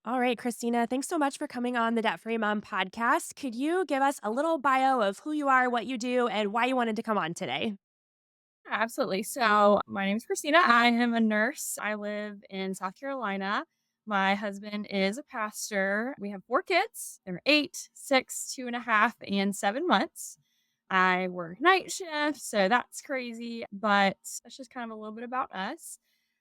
All right, Christina, thanks so much for coming on the Debt Free Mom podcast. Could you give us a little bio of who you are, what you do, and why you wanted to come on today? Absolutely. So, my name is Kristina. I am a nurse. I live in South Carolina. My husband is a pastor. We have 4 kids. They're 8, 6, 2.5, and 7 months. I work night shift, so that's crazy, but that's just kind of a little bit about us.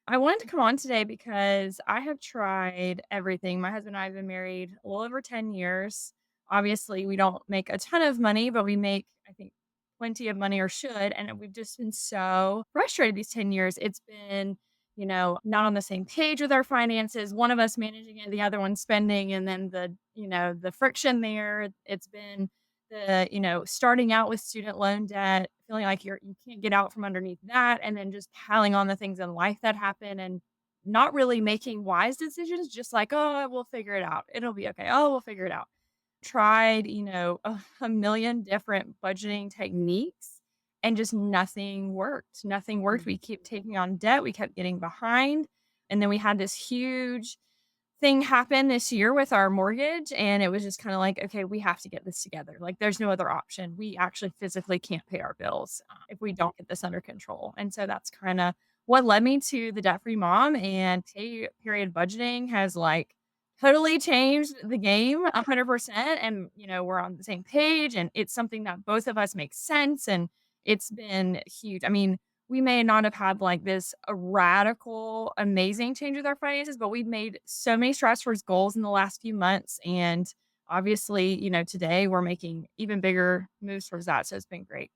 I wanted to come on today because I have tried everything. My husband and I have been married a little over 10 years. Obviously, we don't make a ton of money, but we make, I think, plenty of money or should. And we've just been so frustrated these 10 years. It's been, not on the same page with our finances, one of us managing it, the other one spending, and then the friction there. It's been starting out with student loan debt, feeling like you can't get out from underneath that, and then just piling on the things in life that happen and not really making wise decisions, just like, oh, we'll figure it out. It'll be okay. Oh, we'll figure it out. Tried, a million different budgeting techniques and just nothing worked. Nothing worked. We keep taking on debt. We kept getting behind. And then we had this huge thing happen this year with our mortgage. And it was just kind of like, okay, we have to get this together. Like, there's no other option. We actually physically can't pay our bills if we don't get this under control. And so that's kind of what led me to the debt free mom, and pay period budgeting has like totally changed the game 100%. And, we're on the same page, and it's something that both of us make sense. And it's been huge. I mean, we may not have had like this a radical, amazing change with our finances, but we've made so many strides towards goals in the last few months. And obviously, today we're making even bigger moves towards that. So it's been great.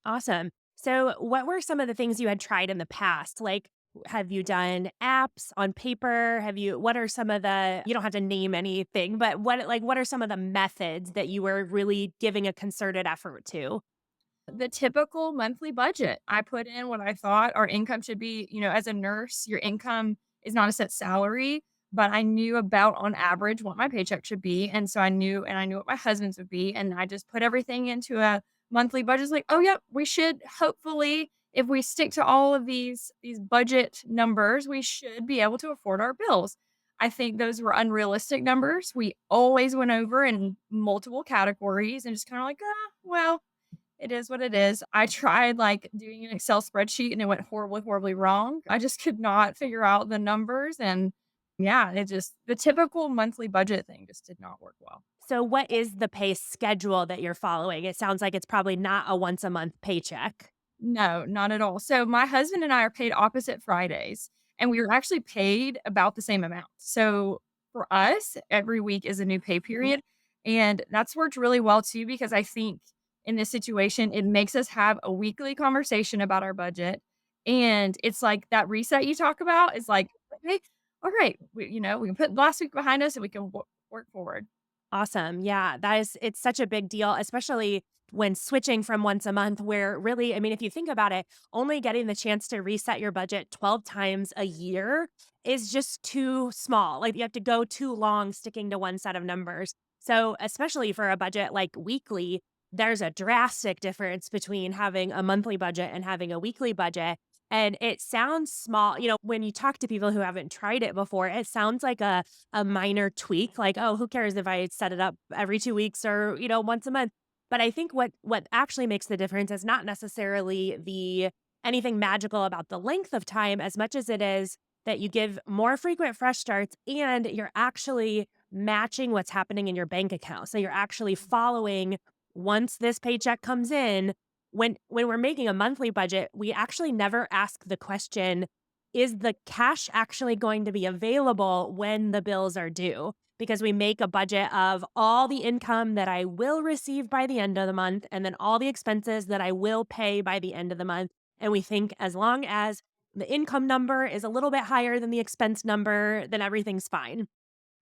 Awesome. So, what were some of the things you had tried in the past? Like, have you done apps on paper? What are some of you don't have to name anything, but what are some of the methods that you were really giving a concerted effort to? The typical monthly budget. I put in what I thought our income should be. As a nurse, your income is not a set salary, but I knew about on average what my paycheck should be. And I knew what my husband's would be. And I just put everything into a monthly budget. It's like, oh, yep, we should hopefully, if we stick to all of these budget numbers, we should be able to afford our bills. I think those were unrealistic numbers. We always went over in multiple categories and just kind of like, well, it is what it is. I tried, like, doing an Excel spreadsheet, and it went horribly, horribly wrong. I just could not figure out the numbers, and yeah, it just the typical monthly budget thing just did not work well. So, what is the pay schedule that you're following? It sounds like it's probably not a once a month paycheck. No, not at all. So, my husband and I are paid opposite Fridays, and we were actually paid about the same amount. So, for us, every week is a new pay period, and that's worked really well too, because I think in this situation, it makes us have a weekly conversation about our budget, and it's like that reset you talk about is like, "Okay, alright, we can put last week behind us, and we can work forward." Awesome. Yeah, it's such a big deal, especially when switching from once a month, where really, I mean, if you think about it, only getting the chance to reset your budget 12 times a year is just too small. Like, you have to go too long sticking to one set of numbers. So, especially for a budget like weekly, there's a drastic difference between having a monthly budget and having a weekly budget. And it sounds small, when you talk to people who haven't tried it before, it sounds like a minor tweak, like, "Oh, who cares if I set it up every 2 weeks or, once a month?" But I think what actually makes the difference is not necessarily the anything magical about the length of time as much as it is that you give more frequent fresh starts and you're actually matching what's happening in your bank account. So you're actually following once this paycheck comes in, when we're making a monthly budget, we actually never ask the question, is the cash actually going to be available when the bills are due? Because we make a budget of all the income that I will receive by the end of the month and then all the expenses that I will pay by the end of the month. And we think as long as the income number is a little bit higher than the expense number, then everything's fine.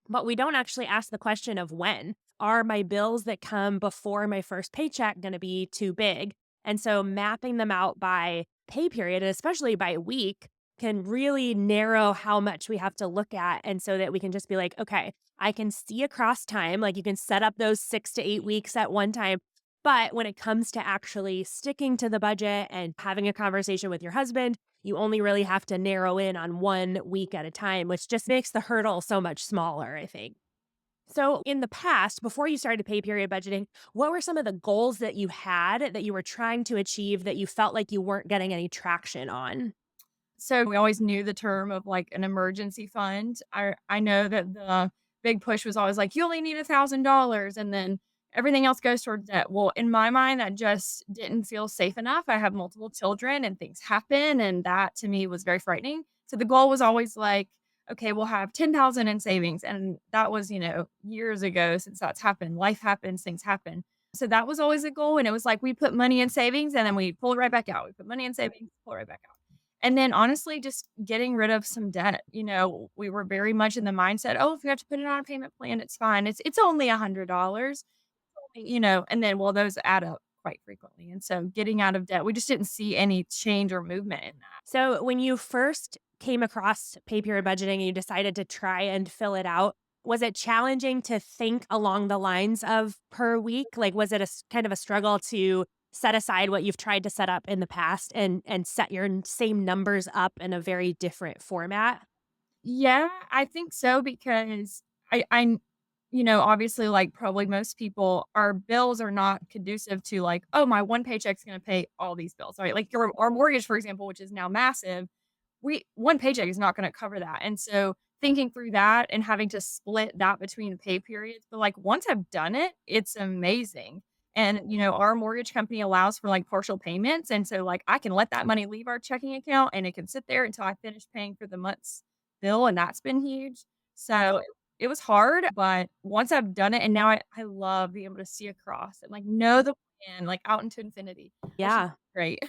But we don't actually ask the question of when. Are my bills that come before my first paycheck going to be too big? And so mapping them out by pay period, and especially by week, can really narrow how much we have to look at. And so that we can just be like, okay, I can see across time, like you can set up those 6 to 8 weeks at one time. But when it comes to actually sticking to the budget and having a conversation with your husband, you only really have to narrow in on 1 week at a time, which just makes the hurdle so much smaller, I think. So, in the past, before you started pay period budgeting, what were some of the goals that you had that you were trying to achieve that you felt like you weren't getting any traction on? So we always knew the term of like an emergency fund. I know that the big push was always like, you only need $1,000 and then everything else goes towards debt. Well, in my mind, that just didn't feel safe enough. I have multiple children and things happen. And that to me was very frightening. So the goal was always like, okay, we'll have 10,000 in savings. And that was, years ago since that's happened. Life happens, things happen. So that was always a goal. And it was like we put money in savings and then we pull it right back out. We put money in savings, pull it right back out. And then honestly, just getting rid of some debt. We were very much in the mindset, "Oh, if you have to put it on a payment plan, it's fine. It's only $100." And then, well, those add up quite frequently. And so getting out of debt, we just didn't see any change or movement in that. So, when you first came across pay period budgeting and you decided to try and fill it out, was it challenging to think along the lines of per week? Like, was it kind of a struggle to set aside what you've tried to set up in the past and set your same numbers up in a very different format? Yeah, I think so because obviously, like probably most people, our bills are not conducive to like, oh, my one paycheck's going to pay all these bills, right? Like our mortgage, for example, which is now massive, we one paycheck is not going to cover that. And so thinking through that and having to split that between pay periods, but like once I've done it, it's amazing. And our mortgage company allows for like partial payments. And so like I can let that money leave our checking account and it can sit there until I finish paying for the month's bill. And that's been huge. So it was hard, but once I've done it, and now I love being able to see across and like know the plan, like out into infinity. It's just Yeah. great.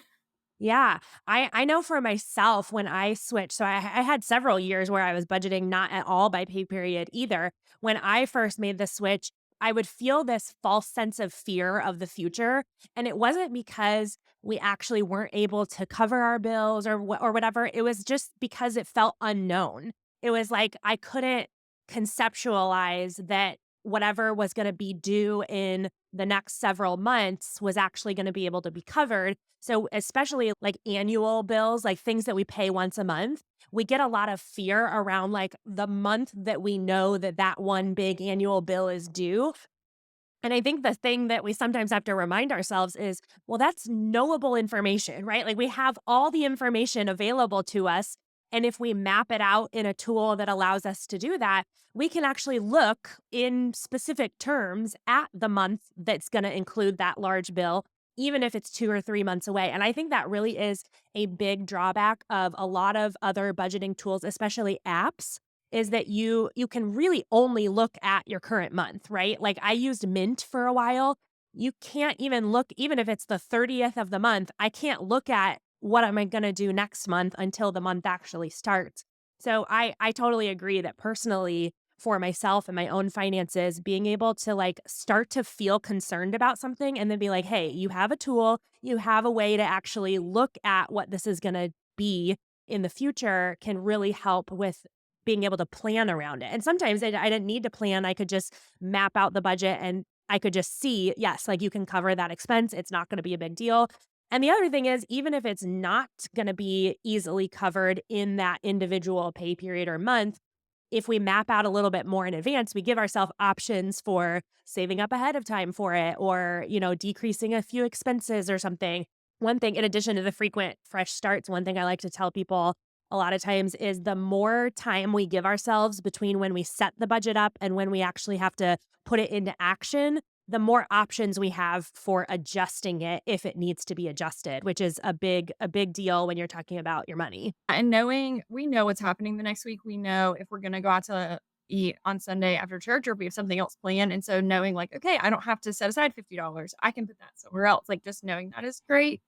Yeah, I know for myself when I switched, so I had several years where I was budgeting not at all by pay period either. When I first made the switch, I would feel this false sense of fear of the future, and it wasn't because we actually weren't able to cover our bills or whatever. It was just because it felt unknown. It was like I couldn't conceptualize that whatever was going to be due in the next several months was actually going to be able to be covered. So, especially like annual bills, like things that we pay once a month, we get a lot of fear around like the month that we know that that one big annual bill is due. And I think the thing that we sometimes have to remind ourselves is, well, that's knowable information, right? Like we have all the information available to us. And if we map it out in a tool that allows us to do that, we can actually look in specific terms at the month that's going to include that large bill, even if it's 2 or 3 months away. And I think that really is a big drawback of a lot of other budgeting tools, especially apps, is that you can really only look at your current month, right? Like I used Mint for a while. You can't even look even if it's the 30th of the month, I can't look at what am I going to do next month until the month actually starts. So I totally agree that personally for myself and my own finances, being able to like start to feel concerned about something and then be like, "Hey, you have a tool, you have a way to actually look at what this is going to be in the future can really help with being able to plan around it." And sometimes I didn't need to plan. I could just map out the budget and I could just see, yes, like you can cover that expense. It's not going to be a big deal. And the other thing is, even if it's not going to be easily covered in that individual pay period or month, if we map out a little bit more in advance, we give ourselves options for saving up ahead of time for it or, decreasing a few expenses or something. One thing, in addition to the frequent fresh starts, one thing I like to tell people a lot of times is the more time we give ourselves between when we set the budget up and when we actually have to put it into action, the more options we have for adjusting it if it needs to be adjusted, which is a big deal when you're talking about your money. And we know what's happening the next week. We know if we're gonna go out to eat on Sunday after church or if we have something else planned. And so knowing like, okay, I don't have to set aside $50. I can put that somewhere else. Like just knowing that is great.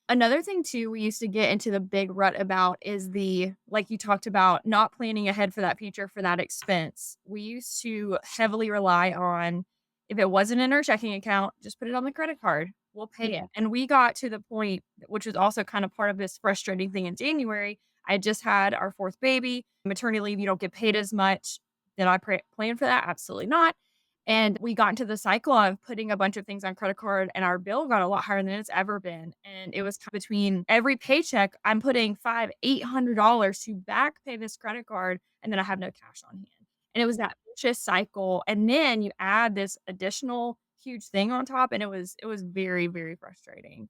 Another thing too, we used to get into the big rut about is the like you talked about not planning ahead for that future for that expense. We used to heavily rely on if it wasn't in our checking account, just put it on the credit card. We'll pay it. And we got to the point, which was also kind of part of this frustrating thing in January. I just had our fourth baby. Maternity leave, you don't get paid as much. Did I plan for that? Absolutely not. And we got into the cycle of putting a bunch of things on credit card, and our bill got a lot higher than it's ever been. And it was between every paycheck, I'm putting five, $800 to back pay this credit card, and then I have no cash on hand. And it was that vicious cycle. And then you add this additional huge thing on top, and it was very, very frustrating.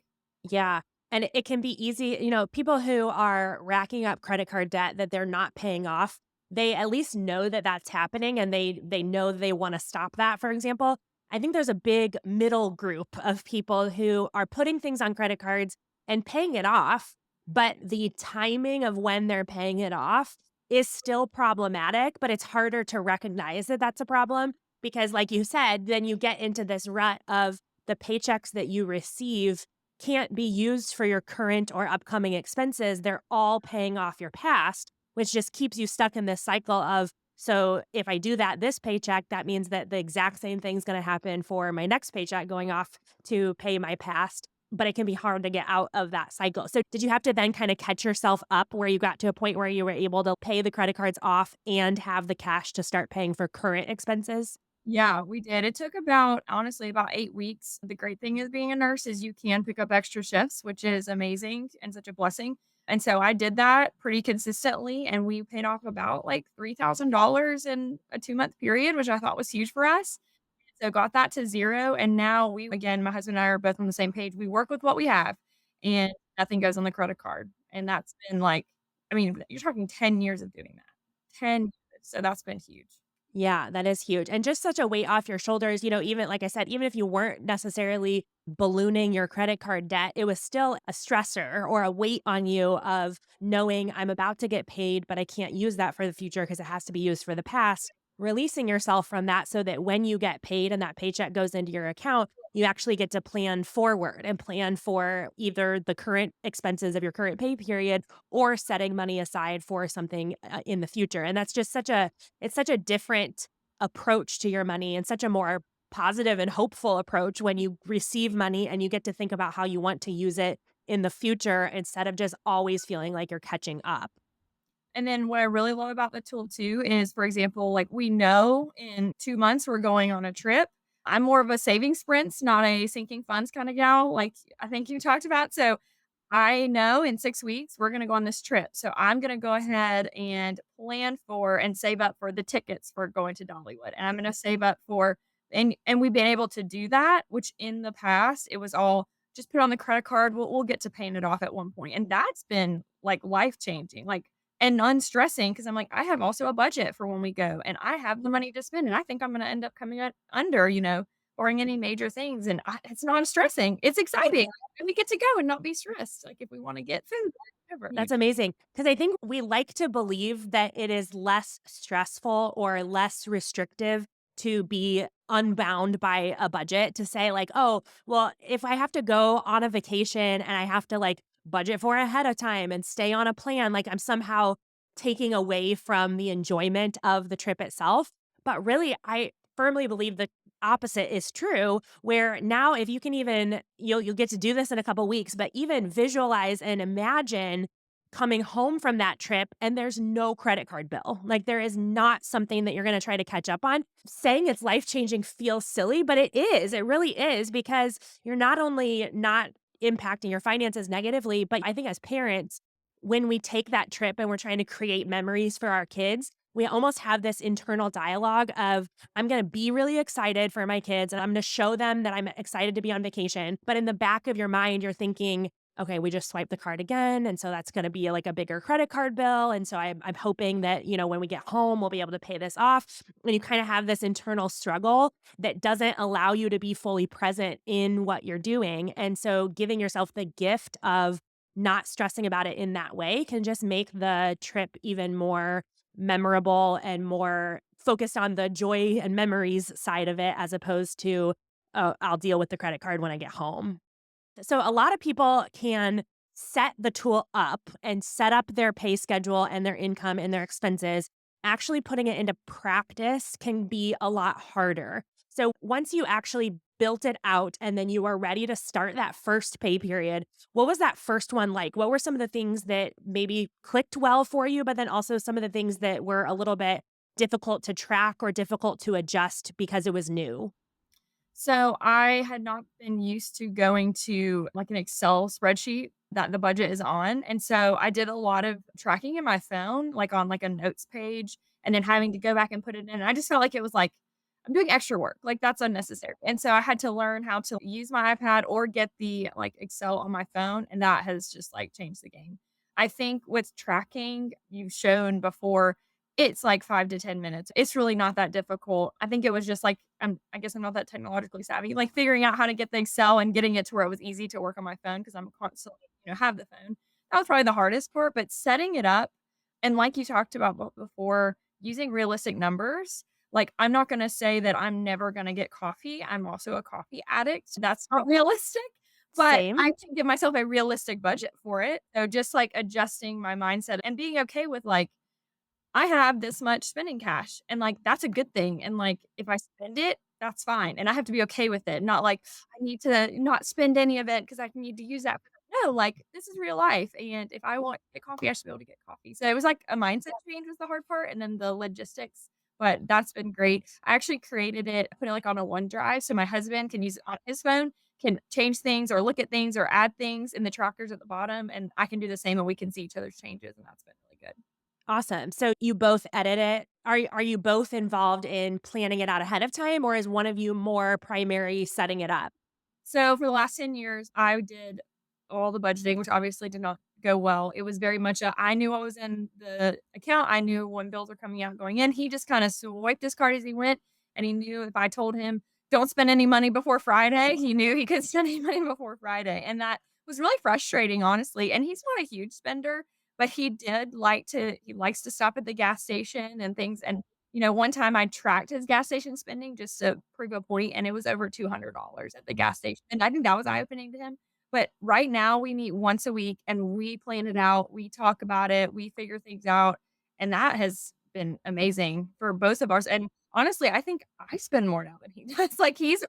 Yeah. And it can be easy, people who are racking up credit card debt that they're not paying off, they at least know that that's happening and they know they want to stop that, for example. I think there's a big middle group of people who are putting things on credit cards and paying it off, but the timing of when they're paying it off is still problematic, but it's harder to recognize that that's a problem because like you said, then you get into this rut of the paychecks that you receive can't be used for your current or upcoming expenses. They're all paying off your past, which just keeps you stuck in this cycle of, so if I do that this paycheck, that means that the exact same thing's going to happen for my next paycheck going off to pay my past. But it can be hard to get out of that cycle. So, did you have to then kind of catch yourself up where you got to a point where you were able to pay the credit cards off and have the cash to start paying for current expenses? Yeah, we did. It took about, honestly, about 8 weeks. The great thing is being a nurse is you can pick up extra shifts, which is amazing and such a blessing. And so I did that pretty consistently, and we paid off about like $3,000 in a 2-month period, which I thought was huge for us. So got that to 0, and now my husband and I are both on the same page. We work with what we have, and nothing goes on the credit card. And that's been like, I mean, you're talking 10 years of doing that. 10 years. So that's been huge. Yeah, that is huge. And just such a weight off your shoulders. Even like I said, even if you weren't necessarily ballooning your credit card debt, it was still a stressor or a weight on you of knowing I'm about to get paid, but I can't use that for the future because it has to be used for the past. Releasing yourself from that so that when you get paid and that paycheck goes into your account, you actually get to plan forward and plan for either the current expenses of your current pay period or setting money aside for something in the future. And that's just it's such a different approach to your money and such a more positive and hopeful approach when you receive money and you get to think about how you want to use it in the future instead of just always feeling like you're catching up. And then what I really love about the tool too is, for example, like we know in 2 months we're going on a trip. I'm more of a saving sprints, not a sinking funds kind of gal, like I think you talked about. So I know in 6 weeks we're gonna go on this trip. So I'm gonna go ahead and plan for and save up for the tickets for going to Dollywood. And I'm gonna save up for and we've been able to do that, which in the past it was all just put on the credit card. We'll get to paying it off at one point. And that's been like life changing. Like and unstressing because I'm like, I have also a budget for when we go and I have the money to spend. And I think I'm gonna end up coming out under, barring any major things. And it's not stressing. It's exciting. And we get to go and not be stressed, like, if we wanna get food or whatever. That's amazing because I think we like to believe that it is less stressful or less restrictive to be unbound by a budget to say like, "Oh, well, if I have to go on a vacation and I have to like budget for it ahead of time and stay on a plan, like I'm somehow taking away from the enjoyment of the trip itself." But really, I firmly believe the opposite is true where now if you can even you'll get to do this in a couple weeks, but even visualize and imagine coming home from that trip and there's no credit card bill. Like there is not something that you're going to try to catch up on. Saying it's life-changing feels silly, but it is. It really is because you're not only not impacting your finances negatively, but I think as parents, when we take that trip and we're trying to create memories for our kids, we almost have this internal dialogue of, I'm going to be really excited for my kids and I'm going to show them that I'm excited to be on vacation. But in the back of your mind, you're thinking, okay, we just swiped the card again. And so that's going to be like a bigger credit card bill. And so I'm hoping that, when we get home, we'll be able to pay this off. And you kind of have this internal struggle that doesn't allow you to be fully present in what you're doing. And so giving yourself the gift of not stressing about it in that way can just make the trip even more memorable and more focused on the joy and memories side of it as opposed to, "Oh, I'll deal with the credit card when I get home." So a lot of people can set the tool up and set up their pay schedule and their income and their expenses. Actually putting it into practice can be a lot harder. So once you actually built it out and then you are ready to start that first pay period, what was that first one like? What were some of the things that maybe clicked well for you, but then also some of the things that were a little bit difficult to track or difficult to adjust because it was new? So I had not been used to going to like an Excel spreadsheet that the budget is on. And so I did a lot of tracking in my phone, like on like a notes page, and then having to go back and put it in. And I just felt like it was like I'm doing extra work. Like that's unnecessary. And so I had to learn how to use my iPad or get the like Excel on my phone. And that has just like changed the game. I think with tracking, you've shown before it's like 5 to 10 minutes. It's really not that difficult. I think it was just like I guess I'm not that technologically savvy, like figuring out how to get the Excel and getting it to where it was easy to work on my phone because I'm constantly, have the phone. That was probably the hardest part, but setting it up and like you talked about before, using realistic numbers. Like I'm not gonna say that I'm never gonna get coffee. I'm also a coffee addict. That's not realistic, but Same. I can give myself a realistic budget for it. So just like adjusting my mindset and being okay with like I have this much spending cash, and, like, that's a good thing, and, like, if I spend it, that's fine, and I have to be okay with it, not like, I need to not spend any of it because I need to use that no, like, this is real life, and if I want to get coffee, I should be able to get coffee. So it was like a mindset change was the hard part, and then the logistics, but that's been great. I actually created it, put it, like, on a OneDrive so my husband can use it on his phone, can change things or look at things or add things in the trackers at the bottom, and I can do the same, and we can see each other's changes, and that's been really good. Awesome. So you both edit it. Are you both involved in planning it out ahead of time, or is one of you more primary setting it up? So for the last 10 years, I did all the budgeting, which obviously did not go well. It was very much I knew what was in the account. I knew when bills were coming out and going in. He just kind of swiped his card as he went. And he knew if I told him, don't spend any money before Friday, he knew he could spend any money before Friday. And that was really frustrating, honestly. And he's not a huge spender, but he likes to stop at the gas station and things. And one time I tracked his gas station spending just to prove a point, and it was over $200 at the gas station, and I think that was eye-opening to him. But right now, we meet once a week, and we plan it out, we talk about it, we figure things out, and that has been amazing for both of ours, and honestly, I think I spend more now than he does, like, he's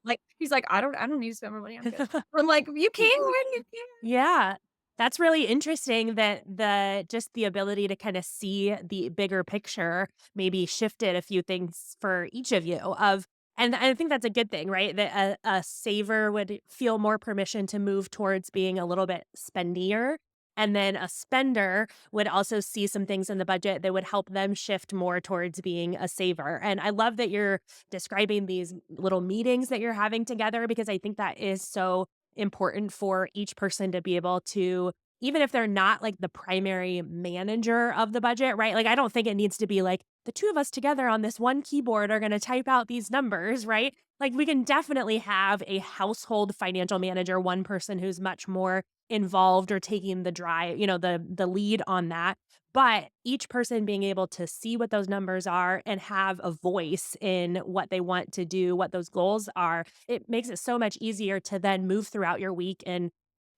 like, "I don't need to spend more money, I'm good." I'm like, "You can when you can." Yeah. That's really interesting that the ability to kind of see the bigger picture maybe shifted a few things for each of you of and I think that's a good thing, right? That a saver would feel more permission to move towards being a little bit spendier. And then a spender would also see some things in the budget that would help them shift more towards being a saver. And I love that you're describing these little meetings that you're having together because I think that is so important for each person to be able to even if they're not like the primary manager of the budget, right? Like I don't think it needs to be like the two of us together on this one keyboard are going to type out these numbers, right? Like we can definitely have a household financial manager, one person who's much more involved or taking the the lead on that. But each person being able to see what those numbers are and have a voice in what they want to do, what those goals are, it makes it so much easier to then move throughout your week. And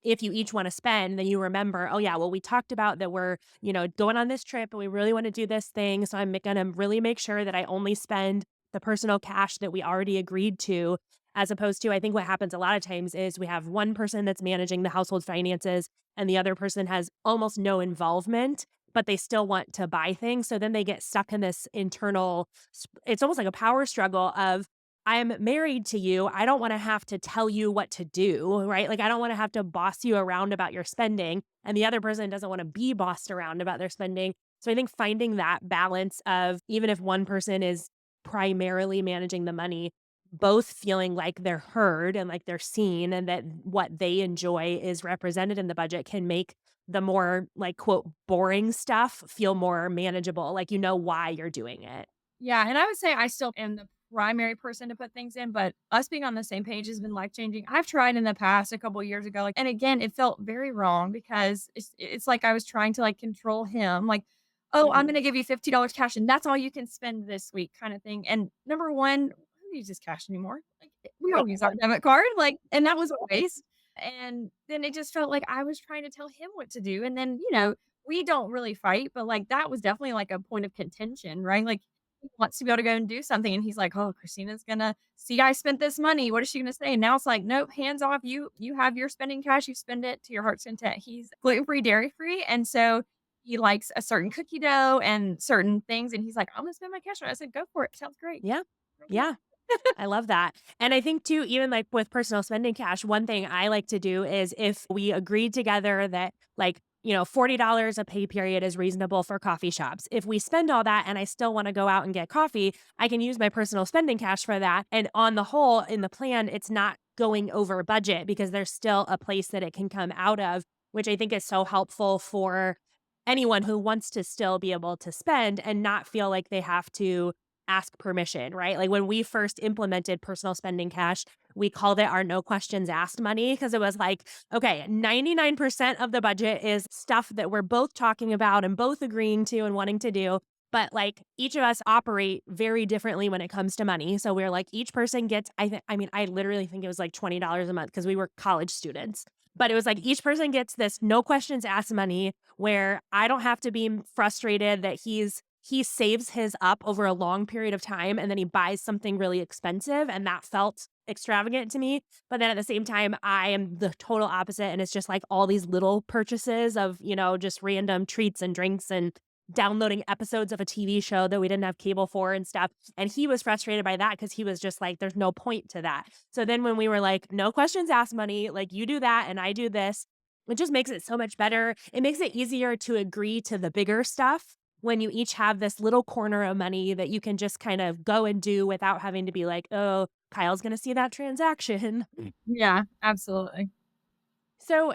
if you each want to spend, then you remember, oh, yeah, well, we talked about that we're, going on this trip and we really want to do this thing. So I'm going to really make sure that I only spend the personal cash that we already agreed to. As opposed to, I think what happens a lot of times is we have one person that's managing the household finances and the other person has almost no involvement, but they still want to buy things. So then they get stuck in this it's almost like a power struggle of, I'm married to you. I don't want to have to tell you what to do, right? Like, I don't want to have to boss you around about your spending. And the other person doesn't want to be bossed around about their spending. So I think finding that balance of even if one person is primarily managing the money, both feeling like they're heard and like they're seen and that what they enjoy is represented in the budget can make the more like quote boring stuff feel more manageable. Like, you know why you're doing it. Yeah, and I would say I still am the primary person to put things in, but us being on the same page has been life changing. I've tried in the past a couple years ago, like, and again, it felt very wrong because it's like I was trying to like control him, like, oh, I'm Mhm. gonna give you $50 cash and that's all you can spend this week, kind of thing. And number one, we don't use this cash anymore. Like we don't use our debit card, like, and that was a waste. And then it just felt like I was trying to tell him what to do. And then, we don't really fight, but like that was definitely like a point of contention, right? Like he wants to be able to go and do something, and he's like, "Oh, Christina's gonna see I spent this money. What is she gonna say?" And now it's like, "Nope, hands off. You have your spending cash. You spend it to your heart's content." He's gluten free, dairy free, and so he likes a certain cookie dough and certain things, and he's like, "I'm gonna spend my cash on it." I said, "Go for it. Sounds great. Yeah. Go for Yeah. I love that. And I think too, even like with personal spending cash, one thing I like to do is if we agreed together that like, $40 a pay period is reasonable for coffee shops. If we spend all that and I still want to go out and get coffee, I can use my personal spending cash for that. And on the whole, in the plan, it's not going over budget because there's still a place that it can come out of, which I think is so helpful for anyone who wants to still be able to spend and not feel like they have to ask permission, right? Like when we first implemented personal spending cash, we called it our no questions asked money because it was like, okay, 99% of the budget is stuff that we're both talking about and both agreeing to and wanting to do. But like each of us operate very differently when it comes to money. So we're like, each person gets, I literally think it was like $20 a month because we were college students. But it was like each person gets this no questions asked money where I don't have to be frustrated that he saves his up over a long period of time and then he buys something really expensive and that felt extravagant to me. But then at the same time, I am the total opposite and it's just like all these little purchases of, just random treats and drinks and downloading episodes of a TV show that we didn't have cable for and stuff. And he was frustrated by that because he was just like, there's no point to that. So then when we were like, no questions asked money, like you do that and I do this, it just makes it so much better. It makes it easier to agree to the bigger stuff when you each have this little corner of money that you can just kind of go and do without having to be like, "Oh, Kyle's gonna see that transaction." Yeah, absolutely. So,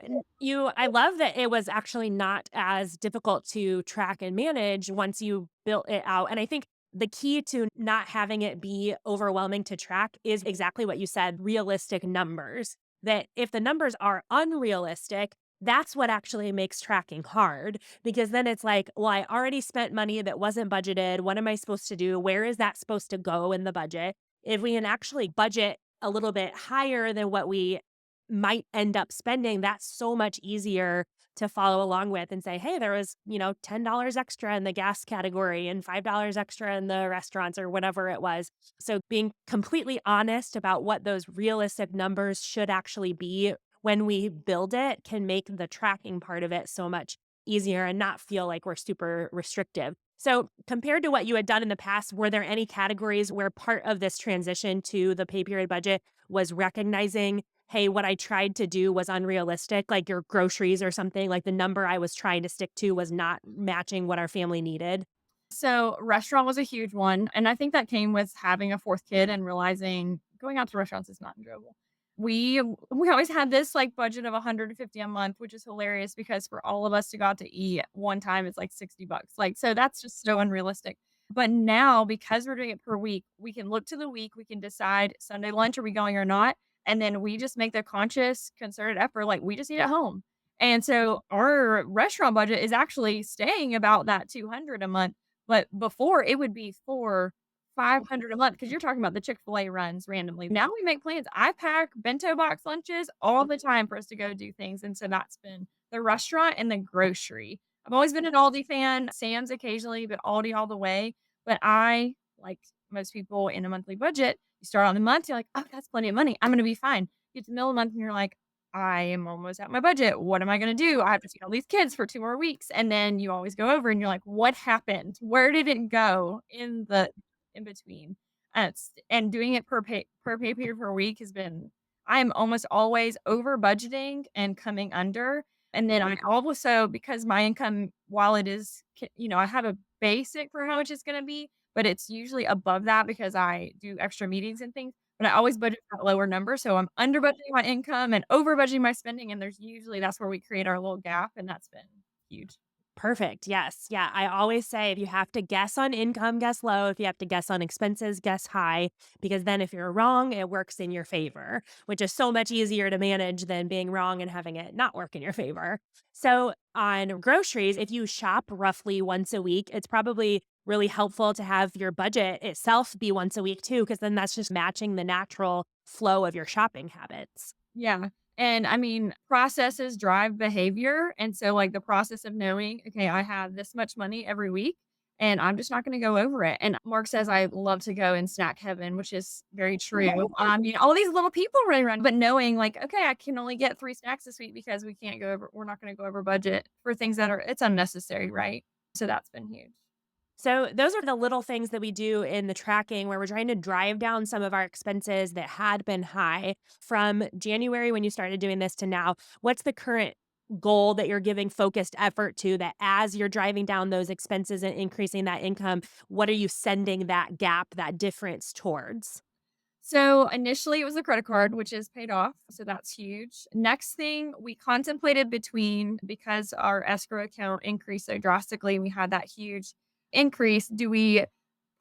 I love that it was actually not as difficult to track and manage once you built it out, and I think the key to not having it be overwhelming to track is exactly what you said, realistic numbers. That if the numbers are unrealistic, that's what actually makes tracking hard because then it's like, "Well, I already spent money that wasn't budgeted. What am I supposed to do? Where is that supposed to go in the budget?" If we can actually budget a little bit higher than what we might end up spending, that's so much easier to follow along with and say, hey, there was, $10 extra in the gas category and $5 extra in the restaurants or whatever it was. So being completely honest about what those realistic numbers should actually be when we build it can make the tracking part of it so much easier and not feel like we're super restrictive. So, compared to what you had done in the past, were there any categories where part of this transition to the pay period budget was recognizing, hey, what I tried to do was unrealistic, like your groceries or something, like the number I was trying to stick to was not matching what our family needed? So, restaurant was a huge one, and I think that came with having a 4th kid and realizing going out to restaurants is not enjoyable. We always had this, like, budget of 150 a month, which is hilarious because for all of us to go out to eat one time, it's like 60 bucks, like, so that's just so unrealistic. But now, because we're doing it per week, we can look to the week, we can decide Sunday lunch, are we going or not? And then we just make the conscious, concerted effort, like, we just eat at home. And so our restaurant budget is actually staying about that 200 a month, but before it would be 500 a month because you're talking about the Chick-fil-A runs randomly. Now we make plans. I pack bento box lunches all the time for us to go do things, and so that's been the restaurant and the grocery. I've always been an Aldi fan, Sam's occasionally, but Aldi all the way. But I, like most people in a monthly budget, you start on the month, you're like, "Oh, that's plenty of money. I'm gonna be fine." You get to the middle of the month and you're like, "I am almost at my budget. What am I gonna do? I have to see all these kids for 2 more weeks." And then you always go over and you're like, "What happened? Where did it go in the in between?" And doing it per pay period per week has been I'm almost always over budgeting and coming under. And then I also because my income, while it is I have a basic for how much it's gonna be, but it's usually above that because I do extra meetings and things. But I always budget for a lower number, so I'm under budgeting my income and over budgeting my spending, and that's where we create our little gap, and that's been huge. Perfect. Yes. Yeah. I always say if you have to guess on income, guess low. If you have to guess on expenses, guess high. Because then if you're wrong, it works in your favor, which is so much easier to manage than being wrong and having it not work in your favor. So on groceries, if you shop roughly once a week, it's probably really helpful to have your budget itself be once a week too, because then that's just matching the natural flow of your shopping habits. Yeah, and I mean, processes drive behavior, and so, like, the process of knowing, "Okay, I have this much money every week," and I'm just not gonna go over it. And Mark says I love to go in snack heaven, which is very true. All these little people running around, but knowing like, okay, I can only get 3 snacks this week because we're not gonna go over budget for things that are it's unnecessary, right? So that's been huge. So, those are the little things that we do in the tracking where we're trying to drive down some of our expenses that had been high from January when you started doing this to now. What's the current goal that you're giving focused effort to, that as you're driving down those expenses and increasing that income, what are you sending that gap, that difference towards? So initially it was a credit card, which is paid off. So that's huge. Next thing we contemplated between because our escrow account increased so drastically, we had that huge increase. Do we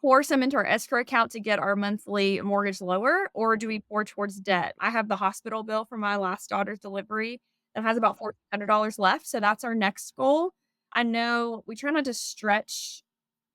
pour some into our escrow account to get our monthly mortgage lower, or do we pour towards debt? I have the hospital bill for my last daughter's delivery that has about $1,400 left. So that's our next goal. I know we try not to stretch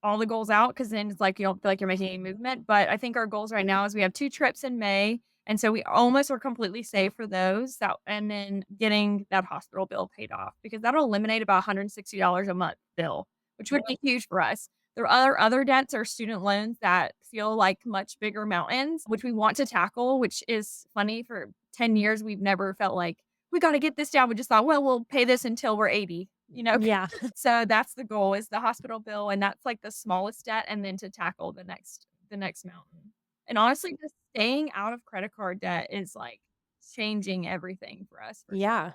all the goals out because then it's like you don't feel like you're making any movement. But I think our goals right now is we have 2 trips in May, and so we almost are completely saved for those, that and then getting that hospital bill paid off because that'll eliminate about $160 a month bill, which would be huge for us. There are other debts or student loans that feel like much bigger mountains, which we want to tackle, which is funny. For 10 years, we've never felt like, "We gotta get this down." We just thought, "Well, we'll pay this until we're 80," you know? Yeah. So that's the goal is the hospital bill, and that's like the smallest debt, and then to tackle the next mountain. And honestly, just staying out of credit card debt is like changing everything for us for sure. Yeah.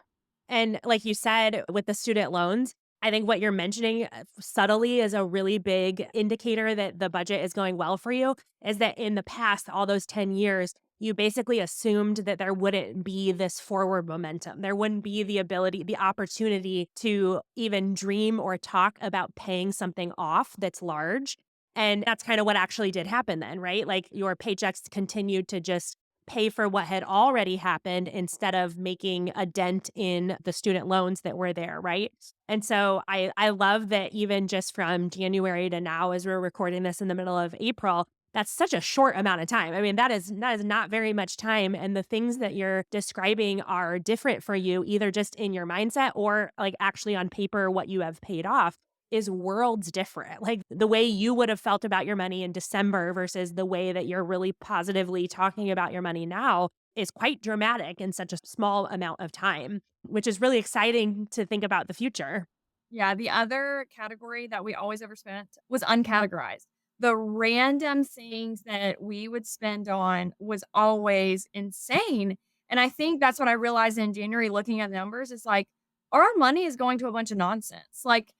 And like you said, with the student loans, I think what you're mentioning subtly is a really big indicator that the budget is going well for you. Is that in the past, all those 10 years, you basically assumed that there wouldn't be this forward momentum. There wouldn't be the ability, the opportunity to even dream or talk about paying something off that's large. And that's kind of what actually did happen then, right? Like your paychecks continued to just pay for what had already happened instead of making a dent in the student loans that were there, right? And so I love that even just from January to now, as we're recording this in the middle of April, that's such a short amount of time. I mean, that is not very much time. And the things that you're describing are different for you, either just in your mindset or like actually on paper, what you have paid off is worlds different. Like the way you would have felt about your money in December versus the way that you're really positively talking about your money now is quite dramatic in such a small amount of time, which is really exciting to think about the future. Yeah, the other category that we always overspent was uncategorized. The random things that we would spend on was always insane, and I think that's what I realized in January looking at the numbers, is like, our money is going to a bunch of nonsense, like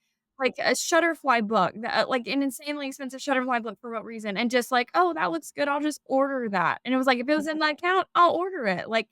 a Shutterfly book, like an insanely expensive Shutterfly book for what reason? And just like, "Oh, that looks good, I'll just order that." And it was like, if it was in that account, I'll order it, like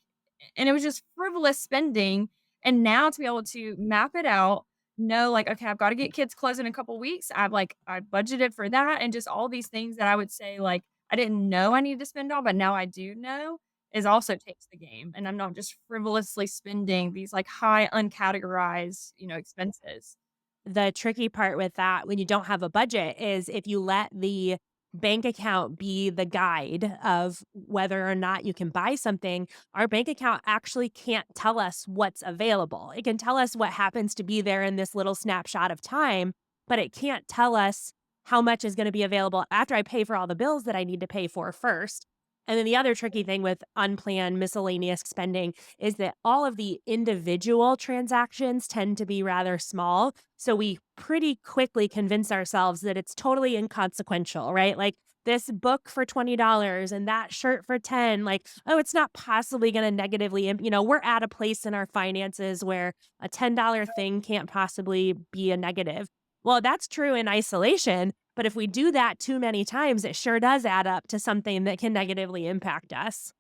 and it was just frivolous spending, and now to be able to map it out, know, like, "Okay, I've gotta get kids' clothes in a couple weeks." I budgeted for that and just all these things that I would say, like, I didn't know I needed to spend on, but now I do know, is also takes the game, and I'm not just frivolously spending these, like, high uncategorized, expenses. The tricky part with that when you don't have a budget is if you let the bank account be the guide of whether or not you can buy something, our bank account actually can't tell us what's available. It can tell us what happens to be there in this little snapshot of time, but it can't tell us how much is going to be available after I pay for all the bills that I need to pay for first. And then the other tricky thing with unplanned miscellaneous spending is that all of the individual transactions tend to be rather small. So we pretty quickly convince ourselves that it's totally inconsequential, right? Like this book for $20 and that shirt for 10, like, oh, it's not possibly going to negatively, we're at a place in our finances where a $10 thing can't possibly be a negative. Well, that's true in isolation, but if we do that too many times, it sure does add up to something that can negatively impact us.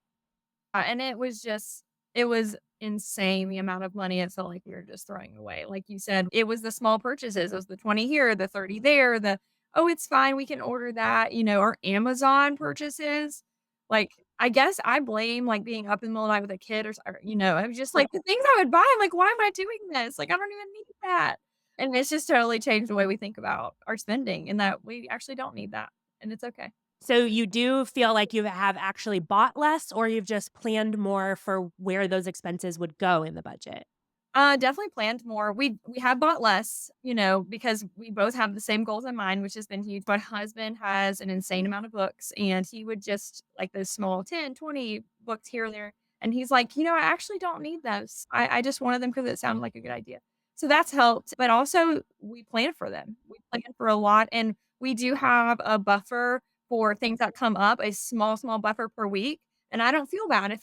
And it was insane the amount of money it felt like we were just throwing away. Like you said, it was the small purchases. It was the 20 here, the 30 there, oh, it's fine, we can order that, our Amazon purchases. Like, I guess I blame like being up in the middle of the night with a kid I was just like the things I would buy, I'm like, why am I doing this? Like, I don't even need that. And it's just totally changed the way we think about our spending and that we actually don't need that. And it's okay. So you do feel like you have actually bought less or you've just planned more for where those expenses would go in the budget? Definitely planned more. We have bought less, because we both have the same goals in mind, which has been huge. My husband has an insane amount of books, and he would just like those small 10, 20 books here or there. And he's like, I actually don't need those. I just wanted them because it sounded like a good idea. So that's helped. But also we plan for them. We plan for a lot. And we do have a buffer for things that come up, a small, small buffer per week. And I don't feel bad if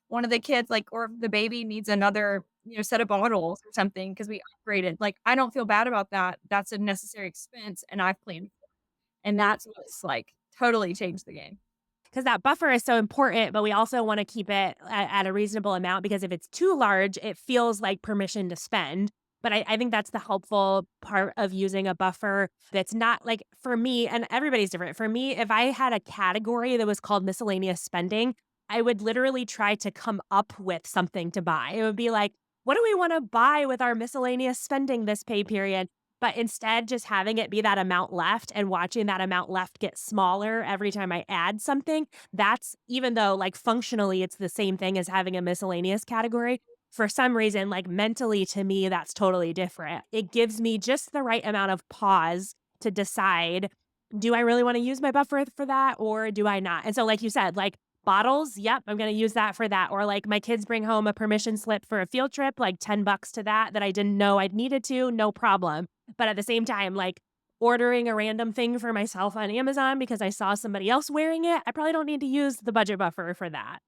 one of the kids, like, or if the baby needs another, set of bottles or something because we upgraded. Like, I don't feel bad about that. That's a necessary expense, and I've planned for it. And that's what's, like, totally changed the game. Because that buffer is so important, but we also want to keep it at a reasonable amount because if it's too large, it feels like permission to spend. But I think that's the helpful part of using a buffer that's not like for me, and everybody's different. For me, if I had a category that was called miscellaneous spending, I would literally try to come up with something to buy. It would be like, what do we want to buy with our miscellaneous spending this pay period? But instead, just having it be that amount left and watching that amount left get smaller every time I add something, that's even though like functionally it's the same thing as having a miscellaneous category. For some reason, like mentally to me, that's totally different. It gives me just the right amount of pause to decide, do I really want to use my buffer for that or do I not? And so, like you said, like bottles, yep, I'm going to use that for that. Or like my kids bring home a permission slip for a field trip, like $10 to that I didn't know I'd needed to, no problem. But at the same time, like ordering a random thing for myself on Amazon because I saw somebody else wearing it, I probably don't need to use the budget buffer for that.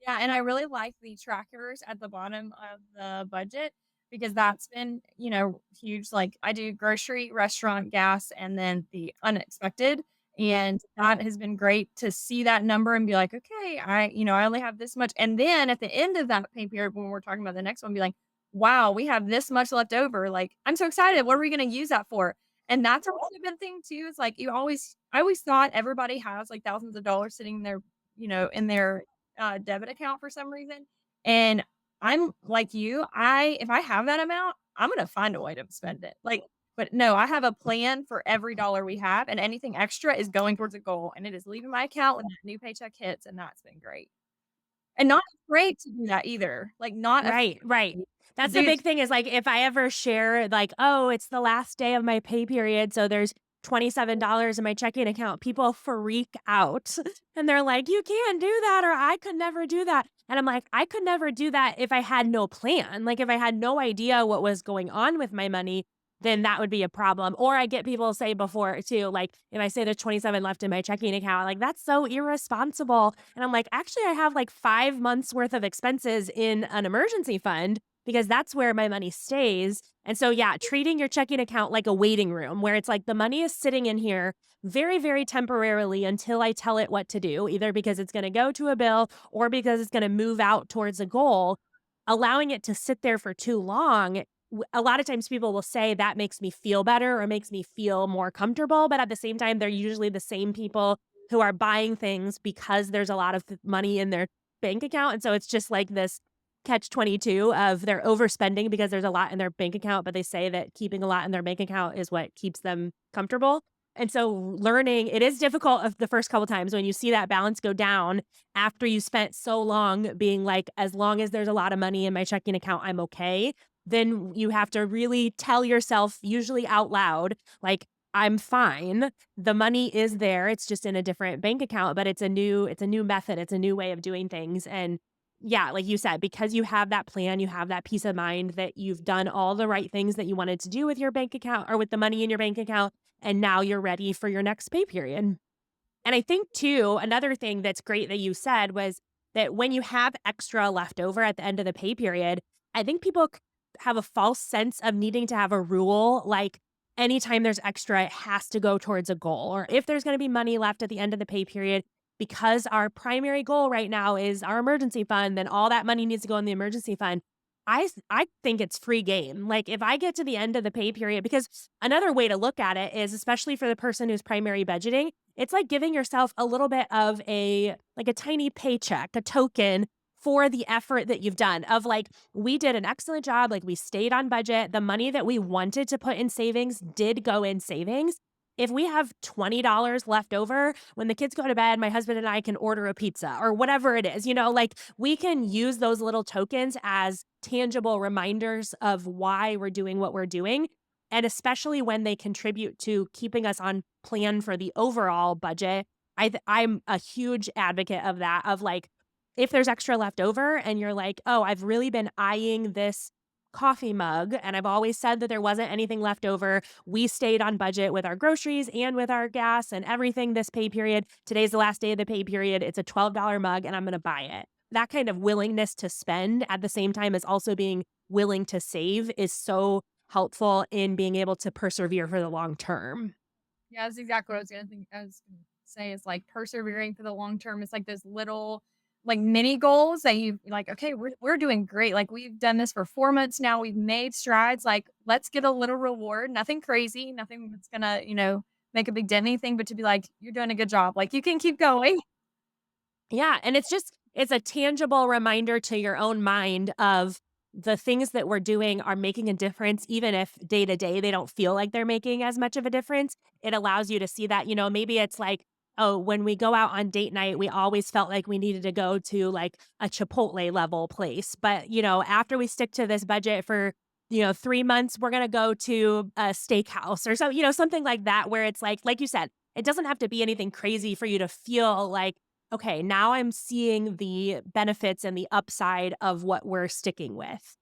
Yeah, and I really like the trackers at the bottom of the budget because that's been, huge. Like I do grocery, restaurant, gas, and then the unexpected. And that has been great to see that number and be like, okay, I only have this much. And then at the end of that pay period, when we're talking about the next one, be like, wow, we have this much left over. Like, I'm so excited. What are we going to use that for? And that's a really good thing too. Is like I always thought everybody has like thousands of dollars sitting there, in their debit account for some reason, and I'm like you, if I have that amount, I'm gonna find a way to spend it, like but no, I have a plan for every dollar we have, and anything extra is going towards a goal, and it is leaving my account when that new paycheck hits, and that's been great. And not afraid to do that either, like, not Right, right. afraid to That's the do big thing is like if I ever share like, oh, it's the last day of my pay period, so there's $27 in my checking account, people freak out. And they're like, you can't do that, or I could never do that. And I'm like, I could never do that if I had no plan. Like if I had no idea what was going on with my money, then that would be a problem. Or I get people say before too, like if I say there's 27 left in my checking account, like that's so irresponsible. And I'm like, actually, I have like 5 months worth of expenses in an emergency fund because that's where my money stays. And so, yeah, treating your checking account like a waiting room where it's like the money is sitting in here very, very temporarily until I tell it what to do, either because it's going to go to a bill or because it's going to move out towards a goal. Allowing it to sit there for too long, a lot of times people will say that makes me feel better or makes me feel more comfortable. But at the same time, they're usually the same people who are buying things because there's a lot of money in their bank account. And so it's just like this catch 22 of they're overspending because there's a lot in their bank account, but they say that keeping a lot in their bank account is what keeps them comfortable. And so learning, it is difficult of the first couple times when you see that balance go down after you spent so long being like, as long as there's a lot of money in my checking account, I'm okay. Then you have to really tell yourself, usually out loud, like, I'm fine. The money is there. It's just in a different bank account, but it's a new method. It's a new way of doing things. And yeah, like you said, because you have that plan, you have that peace of mind that you've done all the right things that you wanted to do with your bank account or with the money in your bank account. And now you're ready for your next pay period. And I think too, another thing that's great that you said was that when you have extra left over at the end of the pay period, I think people have a false sense of needing to have a rule like anytime there's extra, it has to go towards a goal. Or if there's going to be money left at the end of the pay period, because our primary goal right now is our emergency fund, then all that money needs to go in the emergency fund. I think it's free game. Like if I get to the end of the pay period, because another way to look at it is, especially for the person who's primary budgeting, it's like giving yourself a little bit of a tiny paycheck, a token for the effort that you've done of like, we did an excellent job. Like we stayed on budget. The money that we wanted to put in savings did go in savings. if we have $20 left over, when the kids go to bed, my husband and I can order a pizza or whatever it is, like we can use those little tokens as tangible reminders of why we're doing what we're doing. And especially when they contribute to keeping us on plan for the overall budget, I'm a huge advocate of that, of like, if there's extra left over and you're like, oh, I've really been eyeing this coffee mug and I've always said that there wasn't anything left over. We stayed on budget with our groceries and with our gas and everything this pay period. Today's the last day of the pay period. It's a $12 mug and I'm going to buy it. That kind of willingness to spend at the same time as also being willing to save is so helpful in being able to persevere for the long term. Yeah, that's exactly what I was gonna think. I was gonna say is like persevering for the long term. It's like those little like mini goals that you like, okay, we're doing great. Like we've done this for 4 months now. We've made strides. Like, let's get a little reward. Nothing crazy, nothing that's gonna, make a big dent in anything, but to be like, you're doing a good job. Like you can keep going. Yeah, and it's a tangible reminder to your own mind of the things that we're doing are making a difference, even if day to day they don't feel like they're making as much of a difference. It allows you to see that, maybe it's like, oh, when we go out on date night, we always felt like we needed to go to like a Chipotle level place. But, after we stick to this budget for, 3 months, we're going to go to a steakhouse or so, something like that, where it's like you said, it doesn't have to be anything crazy for you to feel like, okay, now I'm seeing the benefits and the upside of what we're sticking with.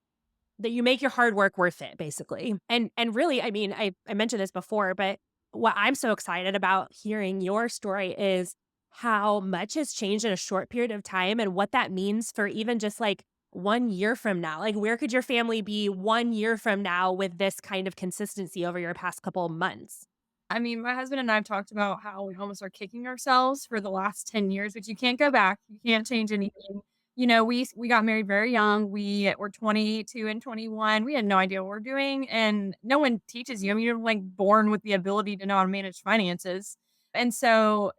That you make your hard work worth it, basically. And really, I mean, I mentioned this before, but what I'm so excited about hearing your story is how much has changed in a short period of time and what that means for even just like 1 year from now. Like, where could your family be 1 year from now with this kind of consistency over your past couple of months? I mean, my husband and I have talked about how we almost are kicking ourselves for the last 10 years, but you can't go back. You can't change anything. We got married very young. We were 22 and 21. We had no idea what we're doing, and no one teaches you. I mean, you're like born with the ability to know how to manage finances. And so,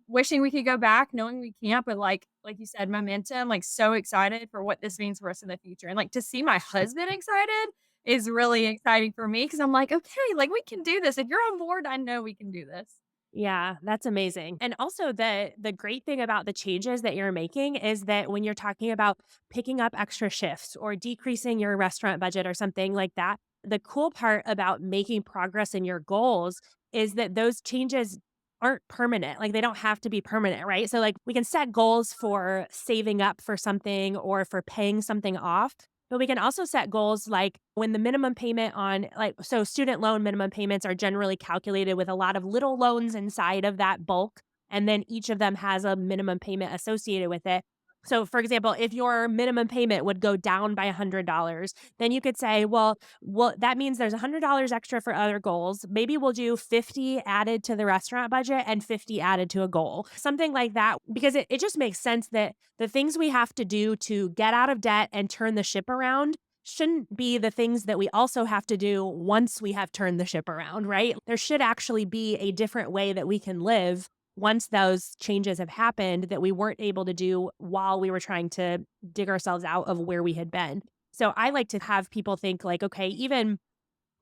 wishing we could go back, knowing we can't, but like you said, momentum, like so excited for what this means for us in the future. And like to see my husband excited is really exciting for me because I'm like, "Okay, like, we can do this. If you're on board, I know we can do this." Yeah, that's amazing. And also the great thing about the changes that you're making is that when you're talking about picking up extra shifts or decreasing your restaurant budget or something like that, the cool part about making progress in your goals is that those changes aren't permanent. Like they don't have to be permanent, right? So like we can set goals for saving up for something or for paying something off, but we can also set goals like when the minimum payment on so student loan minimum payments are generally calculated with a lot of little loans inside of that bulk. And then each of them has a minimum payment associated with it. So, for example, if your minimum payment would go down by $100, then you could say, well, that means there's $100 extra for other goals. Maybe we'll do 50 added to the restaurant budget and 50 added to a goal, something like that, because it just makes sense that the things we have to do to get out of debt and turn the ship around shouldn't be the things that we also have to do once we have turned the ship around, right? There should actually be a different way that we can live once those changes have happened that we weren't able to do while we were trying to dig ourselves out of where we had been. So I like to have people think like, okay, even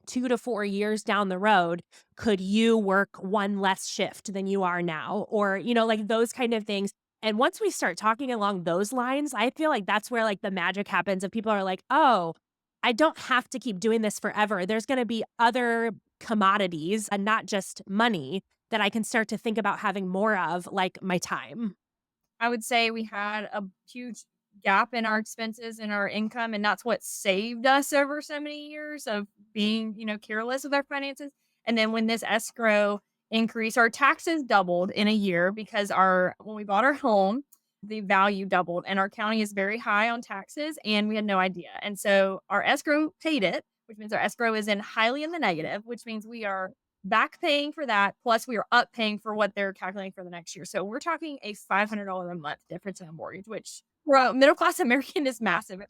2 to 4 years down the road, could you work one less shift than you are now? Or, like those kind of things. And once we start talking along those lines, I feel like that's where like the magic happens. If people are like, oh, I don't have to keep doing this forever. There's going to be other commodities and not just money that I can start to think about having more of, like my time. I would say we had a huge gap in our expenses and our income, and that's what saved us over so many years of being, careless with our finances. And then when this escrow increased, our taxes doubled in a year because our when we bought our home, the value doubled, and our county is very high on taxes, and we had no idea. And so our escrow paid it, which means our escrow is in highly in the negative, which means we are back paying for that, plus we are up paying for what they're calculating for the next year. So we're talking a $500 a month difference in a mortgage, which for a middle class American is massive.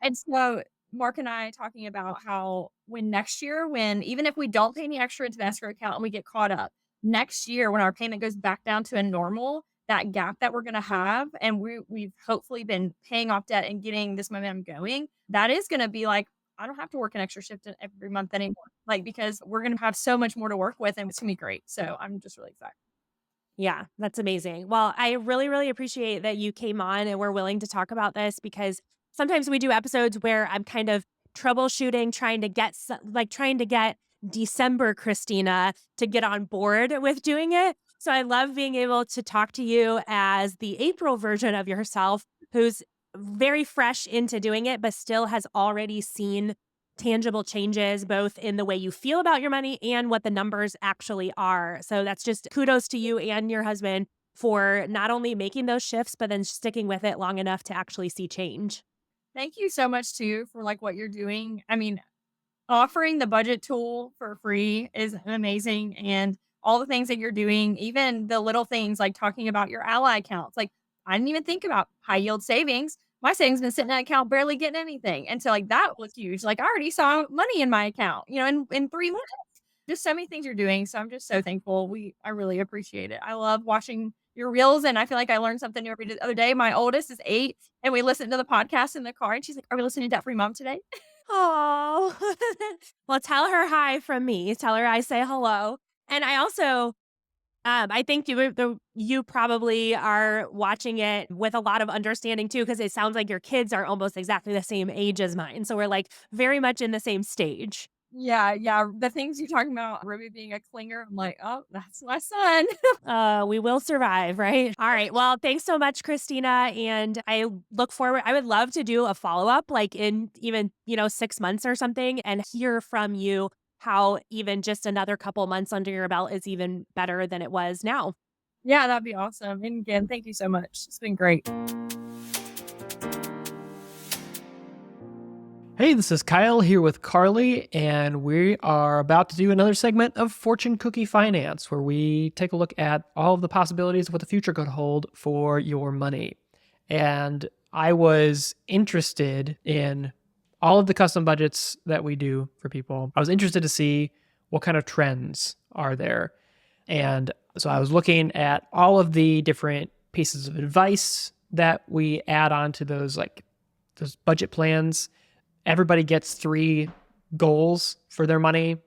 And so Mark and I talking about how when next year, when even if we don't pay any extra into the escrow account and we get caught up, next year when our payment goes back down to a normal, that gap that we're gonna have, and we've hopefully been paying off debt and getting this momentum going, that is gonna be like I don't have to work an extra shift every month anymore. Like, because we're going to have so much more to work with and it's going to be great. So I'm just really excited. Yeah, that's amazing. Well, I really, really appreciate that you came on and were willing to talk about this because sometimes we do episodes where I'm kind of troubleshooting, trying to get December Christina to get on board with doing it. So I love being able to talk to you as the April version of yourself who's very fresh into doing it, but still has already seen tangible changes both in the way you feel about your money and what the numbers actually are. So that's just kudos to you and your husband for not only making those shifts, but then sticking with it long enough to actually see change. Thank you so much too for like what you're doing. I mean, offering the budget tool for free is amazing, and all the things that you're doing, even the little things like talking about your ally accounts. Like, I didn't even think about high yield savings. My savings been sitting in that account barely getting anything. And so like that was huge. Like I already saw money in my account, in 3 months. Just so many things you're doing. So I'm just so thankful. I really appreciate it. I love watching your reels, and I feel like I learned something new every other day. My oldest is 8 and we listened to the podcast in the car and she's like, "Are we listening to Debt Free Mom today?" Oh, well, tell her hi from me. Tell her I say hello. And I also, I think you probably are watching it with a lot of understanding too, because it sounds like your kids are almost exactly the same age as mine. So we're like very much in the same stage. Yeah, yeah, the things you're talking about, Ruby being a clinger, I'm like, "Oh, that's my son." We will survive, right? All right. Well, thanks so much, Christina. And I look forward, I would love to do a follow up, like in even, 6 months or something, and hear from you how even just another couple months under your belt is even better than it was now. Yeah, that'd be awesome, and again, thank you so much. It's been great. Hey, this is Kyle here with Carly, and we are about to do another segment of Fortune Cookie Finance, where we take a look at all of the possibilities of what the future could hold for your money. And I was interested in all of the custom budgets that we do for people. I was interested to see what kind of trends are there. And so I was looking at all of the different pieces of advice that we add on to those budget plans. Everybody gets 3 goals for their money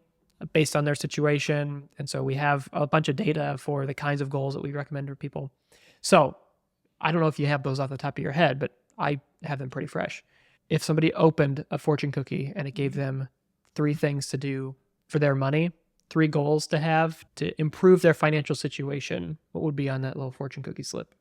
based on their situation. And so we have a bunch of data for the kinds of goals that we recommend for people. So I don't know if you have those off the top of your head, but I have them pretty fresh. If somebody opened a fortune cookie and it gave them 3 things to do for their money, 3 goals to have to improve their financial situation, what would be on that little fortune cookie slip?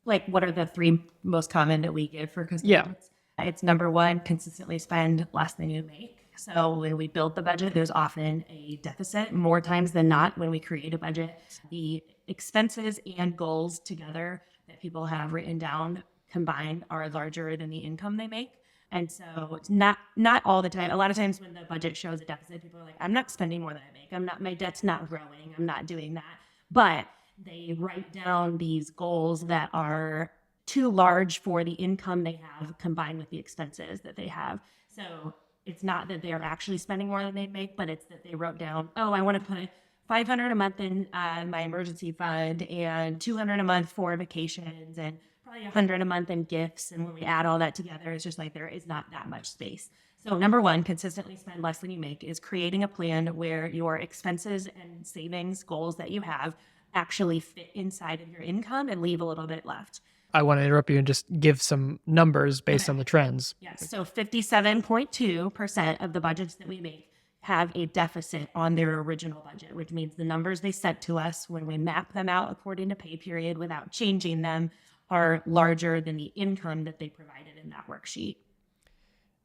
Like, what are the 3 most common that we give for custom Yeah. budgets? It's number 1, consistently spend less than you make. So when we build the budget, there's often a deficit. More times than not, when we create a budget, the expenses and goals together that people have written down combined are larger than the income they make. And so it's not all the time. A lot of times when the budget shows a deficit, people are like, I'm not spending more than I make. My debt's not growing. I'm not doing that. But they write down these goals that are too large for the income they have combined with the expenses that they have. So it's not that they're actually spending more than they make, but it's that they wrote down, oh, I want to put 500 a month in my emergency fund and 200 a month for vacations and probably 100 a month in gifts. And when we add all that together, it's just like there is not that much space. So number 1, consistently spend less than you make is creating a plan where your expenses and savings goals that you have actually fit inside of your income and leave a little bit left. I want to interrupt you and just give some numbers based on the trends. Yes. So 57.2% of the budgets that we make have a deficit on their original budget, which means the numbers they sent to us when we map them out according to pay period without changing them are larger than the income that they provided in that worksheet.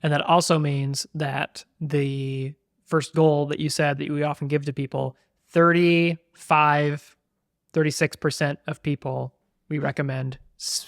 And that also means that the first goal that you said that we often give to people, 36% of people we recommend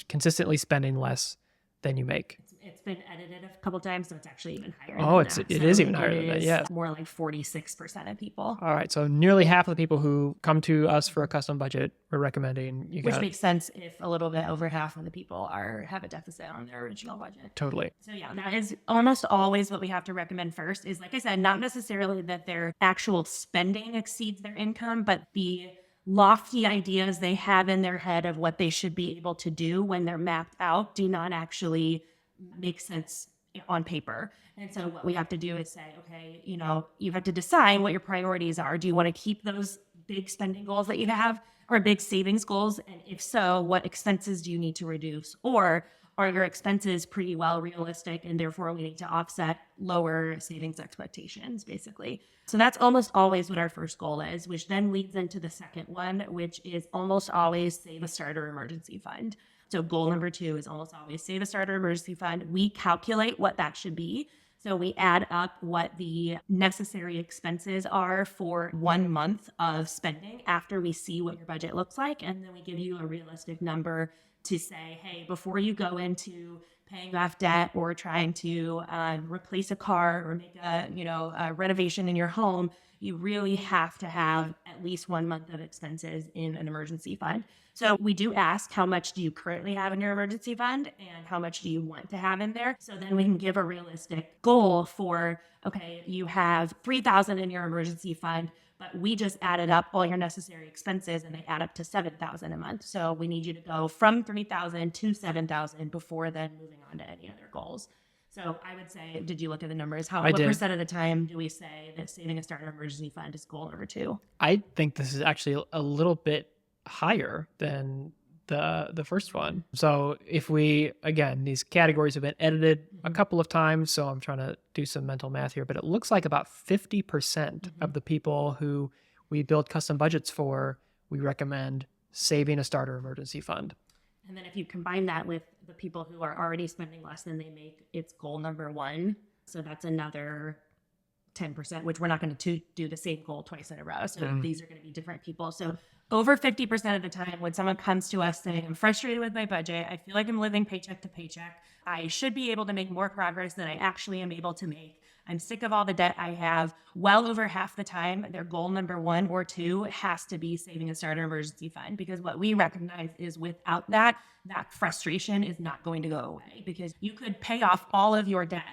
consistently spending less than you make. It's been edited a couple times, so it's actually even higher. Oh, than it that. is even higher than that, yes. More like 46% of people. All right, so nearly half of the people who come to us for a custom budget, we're recommending Which makes sense if a little bit over half of the people have a deficit on their original budget. Totally. So yeah, that is almost always what we have to recommend first is, like I said, not necessarily that their actual spending exceeds their income, but the lofty ideas they have in their head of what they should be able to do when they're mapped out do not actually make sense on paper. And so what we have to do is say, okay, you have to decide what your priorities are. Do you want to keep those big spending goals that you have or big savings goals? And if so, what expenses do you need to reduce? Or are your expenses pretty well realistic and therefore we need to offset lower savings expectations, basically? So that's almost always what our first goal is, which then leads into the second one, which is almost always save a starter emergency fund. So goal number 2 is almost always save a starter emergency fund. We calculate what that should be. So we add up what the necessary expenses are for 1 month of spending after we see what your budget looks like. And then we give you a realistic number to say, hey, before you go into paying off debt or trying to replace a car or make a renovation in your home, you really have to have at least 1 month of expenses in an emergency fund. So we do ask, how much do you currently have in your emergency fund and how much do you want to have in there? So then we can give a realistic goal for, okay, you have $3,000 in your emergency fund, but we just added up all your necessary expenses and they add up to $7,000 a month. So we need you to go from $3,000 to $7,000 before then moving on to any other goals. So I would say, did you look at the numbers? What percent of the time do we say that saving a starter emergency fund is goal number 2? I think this is actually a little bit higher than the first one. So if these categories have been edited a couple of times, so I'm trying to do some mental math here, but it looks like about 50% of the people who we build custom budgets for, we recommend saving a starter emergency fund. And then if you combine that with the people who are already spending less than they make, it's goal number 1. So that's another 10%, which we're not going to do the same goal twice in a row. So these are going to be different people. So over 50% of the time when someone comes to us saying, I'm frustrated with my budget, I feel like I'm living paycheck to paycheck, I should be able to make more progress than I actually am able to make, I'm sick of all the debt I have, well over half the time, their goal number 1 or 2 has to be saving a starter emergency fund. Because what we recognize is without that frustration is not going to go away, because you could pay off all of your debt,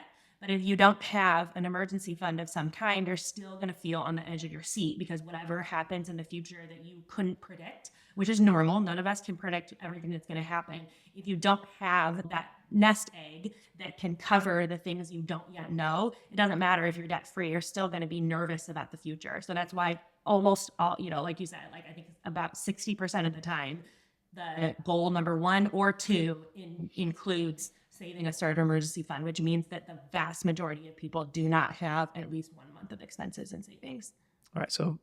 but if you don't have an emergency fund of some kind, you're still going to feel on the edge of your seat, because whatever happens in the future that you couldn't predict, which is normal, none of us can predict everything that's going to happen. If you don't have that nest egg that can cover the things you don't yet know, it doesn't matter if you're debt free, you're still going to be nervous about the future. So that's why almost all, like you said, like I think about 60% of the time, the goal number 1 or 2 includes saving a starter emergency fund, which means that the vast majority of people do not have at least 1 month of expenses and savings. All right. So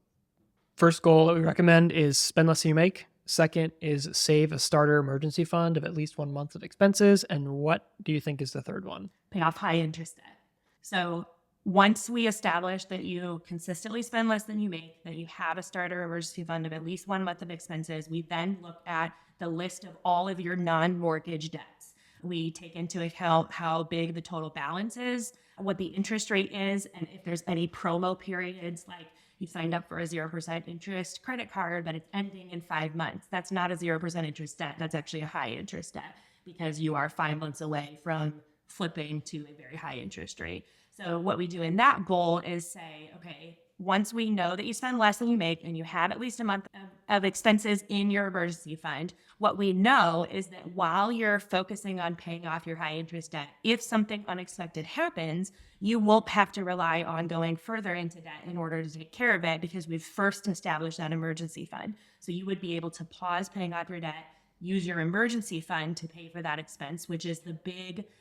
first goal that we recommend is spend less than you make. Second is save a starter emergency fund of at least 1 month of expenses. And what do you think is the third one? Pay off high interest debt. So once we establish that you consistently spend less than you make, that you have a starter emergency fund of at least 1 month of expenses, we then look at the list of all of your non-mortgage debts. We take into account how big the total balance is, what the interest rate is, and if there's any promo periods, like you signed up for a 0% interest credit card, but it's ending in 5 months. That's not a 0% interest debt. That's actually a high interest debt, because you are 5 months away from flipping to a very high interest rate. So what we do in that goal is say, okay, once we know that you spend less than you make and you have at least a month of expenses in your emergency fund, what we know is that while you're focusing on paying off your high interest debt, if something unexpected happens, you won't have to rely on going further into debt in order to take care of it, because we've first established that emergency fund. So you would be able to pause paying off your debt, use your emergency fund to pay for that expense, which is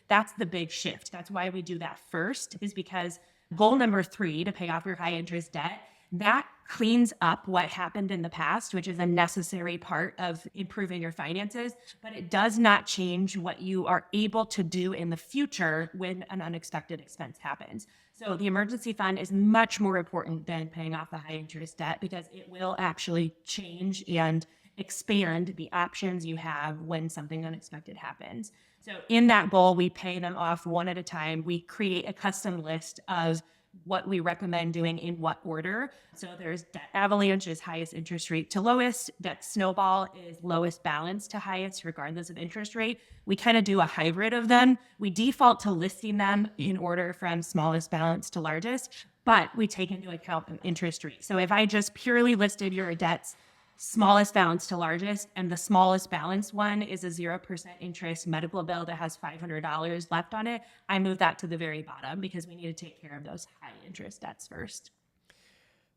that's the big shift. That's why we do that first, is because goal number 3, to pay off your high interest debt, that cleans up what happened in the past, which is a necessary part of improving your finances, but it does not change what you are able to do in the future when an unexpected expense happens. So the emergency fund is much more important than paying off the high interest debt, because it will actually change and expand the options you have when something unexpected happens. So in that goal, we pay them off one at a time. We create a custom list of what we recommend doing in what order. So there's debt avalanche is highest interest rate to lowest. Debt snowball is lowest balance to highest, regardless of interest rate. We kind of do a hybrid of them. We default to listing them in order from smallest balance to largest, but we take into account an interest rate. So if I just purely listed your debts smallest balance to largest. And the smallest balance one is a 0% interest medical bill that has $500 left on it. I move that to the very bottom because we need to take care of those high interest debts first.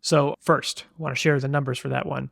So first, I want to share the numbers for that one.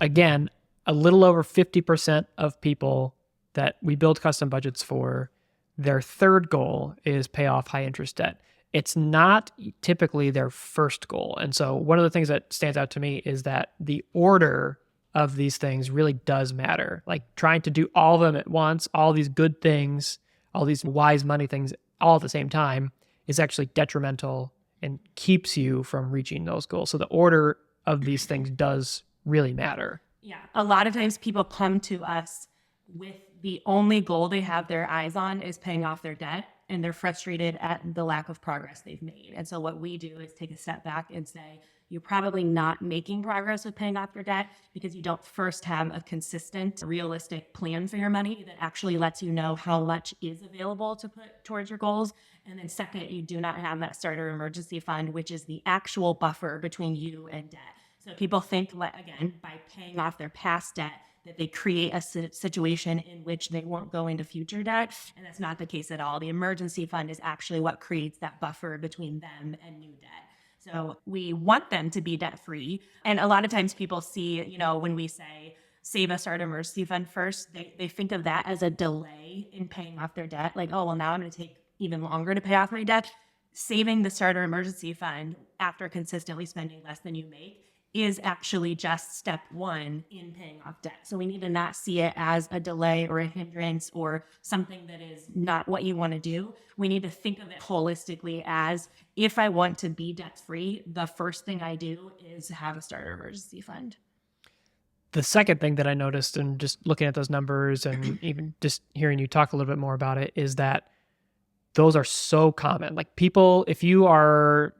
Again, a little over 50% of people that we build custom budgets for, their third goal is pay off high interest debt. It's not typically their first goal. And so one of the things that stands out to me is that the order of these things really does matter. Like trying to do all of them at once, all these good things, all these wise money things all at the same time is actually detrimental and keeps you from reaching those goals. So the order of these things does really matter. Yeah. A lot of times people come to us with the only goal they have their eyes on is paying off their debt, and they're frustrated at the lack of progress they've made. And so what we do is take a step back and say, you're probably not making progress with paying off your debt because you don't first have a consistent, realistic plan for your money that actually lets you know how much is available to put towards your goals. And then second, you do not have that starter emergency fund, which is the actual buffer between you and debt. So people think, again, by paying off their past debt, that they create a situation in which they won't go into future debt. And that's not the case at all. The emergency fund is actually what creates that buffer between them and new debt. So we want them to be debt free. And a lot of times people see, when we say, save a starter emergency fund first, they think of that as a delay in paying off their debt. Like, oh, well, now I'm going to take even longer to pay off my debt. Saving the starter emergency fund after consistently spending less than you make is actually just step one in paying off debt. So we need to not see it as a delay or a hindrance or something that is not what you want to do. We need to think of it holistically as, if I want to be debt free, the first thing I do is have a starter emergency fund. The second thing that I noticed and just looking at those numbers and even just hearing you talk a little bit more about it is that those are so common. Like people, if you are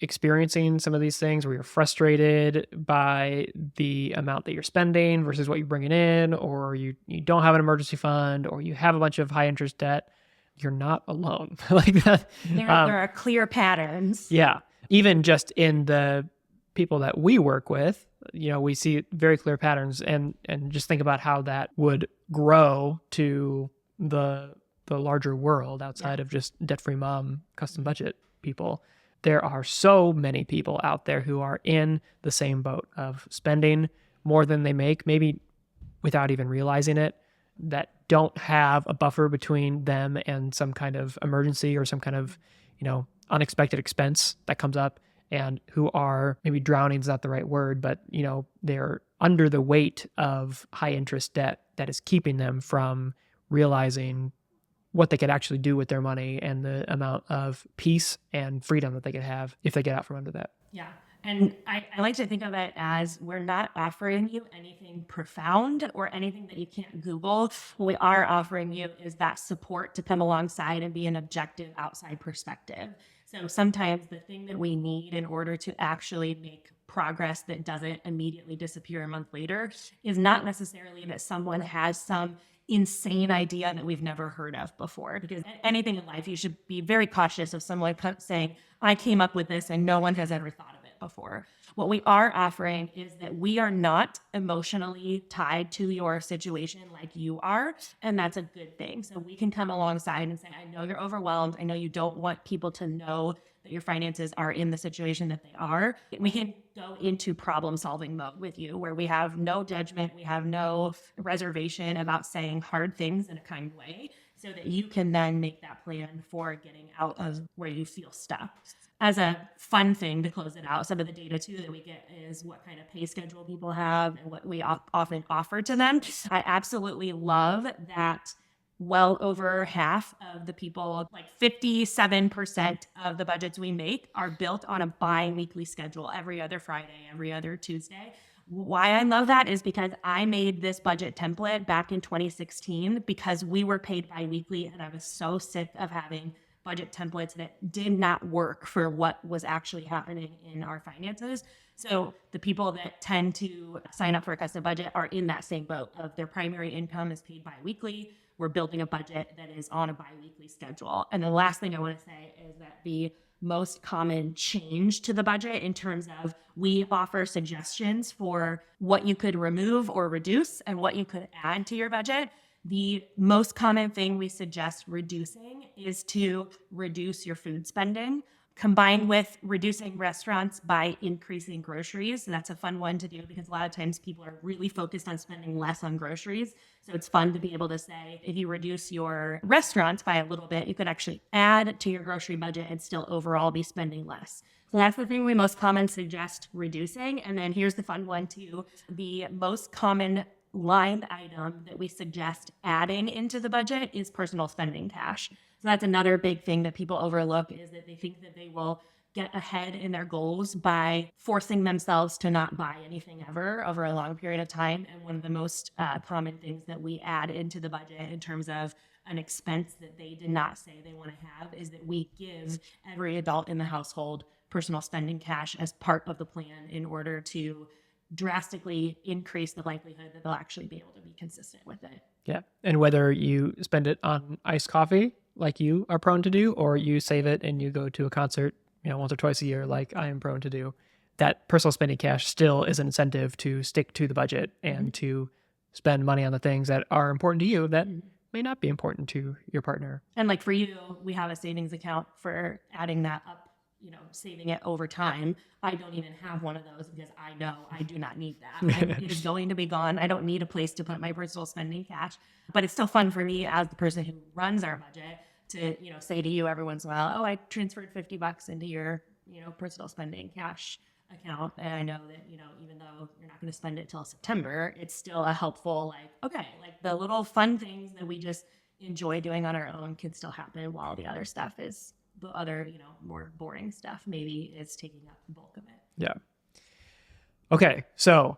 experiencing some of these things where you're frustrated by the amount that you're spending versus what you're bringing in, or you don't have an emergency fund, or you have a bunch of high interest debt, you're not alone. Like that. There are clear patterns. Yeah. Even just in the people that we work with, we see very clear patterns and just think about how that would grow to the larger world outside of just debt-free mom, custom budget people. There are so many people out there who are in the same boat of spending more than they make, maybe without even realizing it, that don't have a buffer between them and some kind of emergency or some kind of, unexpected expense that comes up, and who are, maybe drowning is not the right word, but, they're under the weight of high interest debt that is keeping them from realizing what they could actually do with their money and the amount of peace and freedom that they could have if they get out from under that. Yeah. And I like to think of it as, we're not offering you anything profound or anything that you can't Google. What we are offering you is that support to come alongside and be an objective outside perspective. So sometimes the thing that we need in order to actually make progress that doesn't immediately disappear a month later is not necessarily that someone has some insane idea that we've never heard of before. Because anything in life, you should be very cautious of someone saying, I came up with this and no one has ever thought of it before. What we are offering is that we are not emotionally tied to your situation like you are, and that's a good thing. So we can come alongside and say, I know you're overwhelmed. I know you don't want people to know that your finances are in the situation that they are. We can go into problem solving mode with you, where we have no judgment, we have no reservation about saying hard things in a kind way, so that you can then make that plan for getting out of where you feel stuck. As a fun thing to close it out, some of the data too that we get is what kind of pay schedule people have and what we often offer to them. I absolutely love that well over half of the people, like 57% of the budgets we make, are built on a bi-weekly schedule, every other Friday, every other Tuesday. Why I love that is because I made this budget template back in 2016 because we were paid bi-weekly, and I was so sick of having budget templates that did not work for what was actually happening in our finances. So the people that tend to sign up for a custom budget are in that same boat of their primary income is paid bi-weekly. We're building a budget that is on a bi-weekly schedule. And the last thing I want to say is that the most common change to the budget in terms of we offer suggestions for what you could remove or reduce and what you could add to your budget. The most common thing we suggest reducing is to reduce your food spending, combined with reducing restaurants by increasing groceries. And that's a fun one to do because a lot of times people are really focused on spending less on groceries. So it's fun to be able to say, if you reduce your restaurants by a little bit, you could actually add to your grocery budget and still overall be spending less. So that's the thing we most common suggest reducing. And then here's the fun one too. The most common line item that we suggest adding into the budget is personal spending cash. So that's another big thing that people overlook, is that they think that they will get ahead in their goals by forcing themselves to not buy anything ever over a long period of time. And one of the most common things that we add into the budget in terms of an expense that they did not say they want to have is that we give every adult in the household personal spending cash as part of the plan in order to drastically increase the likelihood that they'll actually be able to be consistent with it. Yeah. And whether you spend it on iced coffee like you are prone to do, or you save it and you go to a concert, once or twice a year like I am prone to do, that personal spending cash still is an incentive to stick to the budget and to spend money on the things that are important to you that may not be important to your partner. And like for you, we have a savings account for adding that up, saving it over time. I don't even have one of those because I know I do not need that. It is going to be gone. I don't need a place to put my personal spending cash. But it's still fun for me as the person who runs our budget to, say to you every once in a while, oh, I transferred $50 into your, personal spending cash account. And I know that, even though you're not going to spend it till September, it's still a helpful, the little fun things that we just enjoy doing on our own can still happen while the other stuff is the other, more boring stuff maybe is taking up the bulk of it. Yeah. Okay. So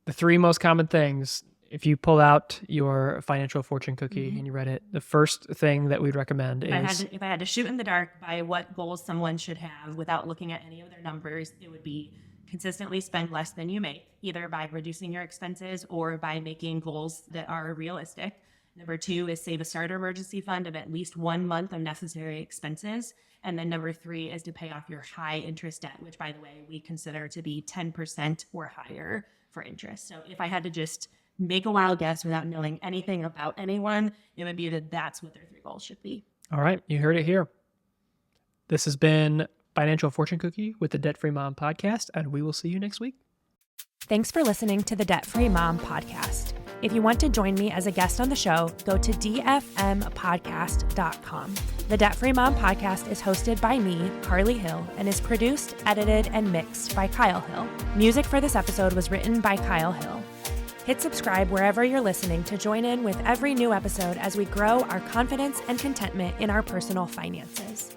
the 3 most common things, if you pull out your financial fortune cookie and you read it, the first thing that we'd recommend is... If I had to shoot in the dark by what goals someone should have without looking at any of their numbers, it would be consistently spend less than you make, either by reducing your expenses or by making goals that are realistic. Number 2 is save a starter emergency fund of at least 1 month of necessary expenses. And then number 3 is to pay off your high interest debt, which, by the way, we consider to be 10% or higher for interest. So if I had to just make a wild guess without knowing anything about anyone, it would be that that's what their 3 goals should be. All right. You heard it here. This has been Financial Fortune Cookie with the Debt Free Mom podcast, and we will see you next week. Thanks for listening to the Debt Free Mom podcast. If you want to join me as a guest on the show, go to dfmpodcast.com. The Debt Free Mom podcast is hosted by me, Carly Hill, and is produced, edited, and mixed by Kyle Hill. Music for this episode was written by Kyle Hill. Hit subscribe wherever you're listening to join in with every new episode as we grow our confidence and contentment in our personal finances.